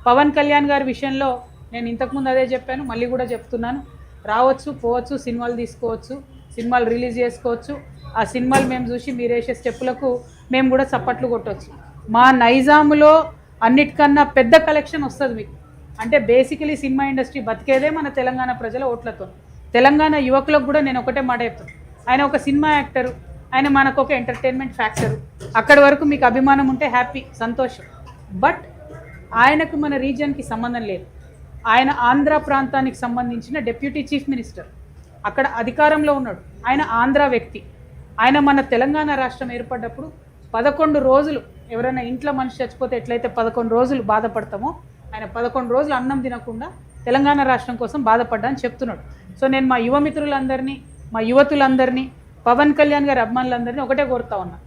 పవన్ కళ్యాణ్ గారి విషయంలో నేను ఇంతకుముందు అదే చెప్పాను, మళ్ళీ కూడా చెప్తున్నాను. రావచ్చు, పోవచ్చు, సినిమాలు తీసుకోవచ్చు, సినిమాలు రిలీజ్ చేసుకోవచ్చు. ఆ సినిమాలు మేము చూసి మీరు వేసే స్టెప్పులకు మేము కూడా చప్పట్లు కొట్టవచ్చు. మా నైజాములో అన్నిటికన్నా పెద్ద కలెక్షన్ వస్తుంది మీకు. అంటే బేసికలీ సినిమా ఇండస్ట్రీ బతికేదే మన తెలంగాణ ప్రజల ఓట్లతో. తెలంగాణ యువకులకు కూడా నేను ఒకటే మాట చెప్తాను, ఆయన ఒక సినిమా యాక్టరు, ఆయన మనకు ఒక ఎంటర్టైన్మెంట్ ఫ్యాక్టరు. అక్కడి వరకు మీకు అభిమానం ఉంటే హ్యాపీ, సంతోషం. బట్ ఆయనకు మన రీజియన్కి సంబంధం లేదు. ఆయన ఆంధ్ర ప్రాంతానికి సంబంధించిన డిప్యూటీ చీఫ్ మినిస్టర్, అక్కడ అధికారంలో ఉన్నాడు. ఆయన ఆంధ్ర వ్యక్తి. ఆయన మన తెలంగాణ రాష్ట్రం ఏర్పడ్డప్పుడు 11 రోజులు, ఎవరైనా ఇంట్లో మనిషి చచ్చిపోతే ఎట్లయితే 11 రోజులు బాధపడతామో, ఆయన 11 రోజులు అన్నం తినకుండా తెలంగాణ రాష్ట్రం కోసం బాధపడ్డా అని చెప్తున్నాడు. సో నేను మా యువ మిత్రులందరినీ, మా యువతులందరినీ, పవన్ కళ్యాణ్ గారి అభిమానులందరినీ ఒకటే కోరుతా ఉన్నా,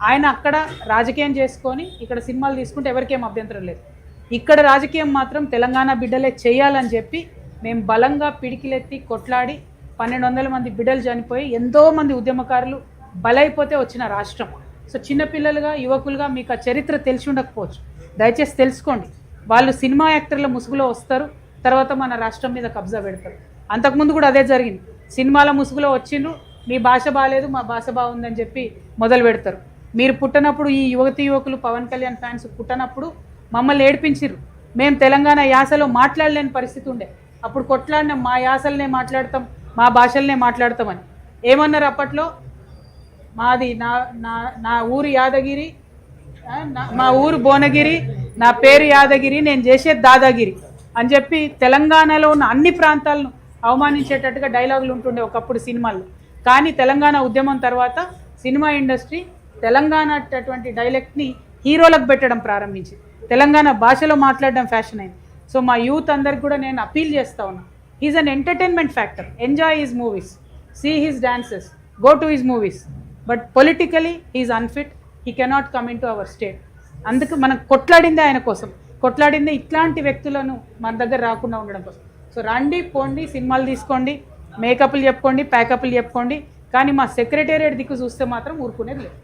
ఆయన అక్కడ రాజకీయం చేసుకొని ఇక్కడ సినిమాలు తీసుకుంటే ఎవరికేం అభ్యంతరం లేదు. ఇక్కడ రాజకీయం మాత్రం తెలంగాణ బిడ్డలే చేయాలని చెప్పి మేము బలంగా పిడికిలెత్తి కొట్లాడి 1200 మంది బిడ్డలు చనిపోయి ఎంతోమంది ఉద్యమకారులు బలైపోతే వచ్చిన రాష్ట్రం. సో చిన్నపిల్లలుగా, యువకులుగా మీకు ఆ చరిత్ర తెలిసి ఉండకపోవచ్చు, దయచేసి తెలుసుకోండి. వాళ్ళు సినిమా యాక్టర్ల ముసుగులో వస్తారు, తర్వాత మన రాష్ట్రం మీద కబ్జా పెడతారు. అంతకుముందు కూడా అదే జరిగింది. సినిమాల ముసుగులో వచ్చిండ్రు, మీ భాష బాగాలేదు, మా భాష బాగుందని చెప్పి మొదలు పెడతారు. మీరు పుట్టినప్పుడు, ఈ యువతి యువకులు పవన్ కళ్యాణ్ ఫ్యాన్స్ పుట్టినప్పుడు మమ్మల్ని ఏడిపించిర్రు. మేము తెలంగాణ యాసలో మాట్లాడలేని పరిస్థితి ఉండే. అప్పుడు కొట్లాడిన మా యాసలనే మాట్లాడతాం, మా భాషలనే మాట్లాడతామని ఏమన్నారు అప్పట్లో. మాది నా నా నా ఊరు యాదగిరి, మా ఊరు భువనగిరి, నా పేరు యాదగిరి, నేను చేసేది దాదాగిరి అని చెప్పి తెలంగాణలో ఉన్న అన్ని ప్రాంతాలను అవమానించేటట్టుగా డైలాగులు ఉంటుండే ఒకప్పుడు సినిమాల్లో. కానీ తెలంగాణ ఉద్యమం తర్వాత సినిమా ఇండస్ట్రీ తెలంగాణ అటువంటి డైలెక్ట్ని హీరోలకు పెట్టడం ప్రారంభించింది. తెలంగాణ భాషలో మాట్లాడడం ఫ్యాషన్ అయింది. సో మా యూత్ అందరికి కూడా నేను అపీల్ చేస్తా ఉన్నా, he's an entertainment factor. Enjoy his movies, see his dances, go to his movies. But politically he's unfit, he cannot come in to our state. అందుకు మనం కొట్లాడిందే ఆయన కోసం, కొట్లాడిందే ఇట్లాంటి వ్యక్తులను మన దగ్గర రాకుండా ఉండడం కోసం. సో రండి, పోండి, సినిమాలు తీసుకోండి, మేకప్లు చెప్పుకోండి, ప్యాకప్లు చెప్పుకోండి, కానీ మా సెక్రటేరియట్ దిక్కు చూస్తే మాత్రం ఊరుకునేది లేదు.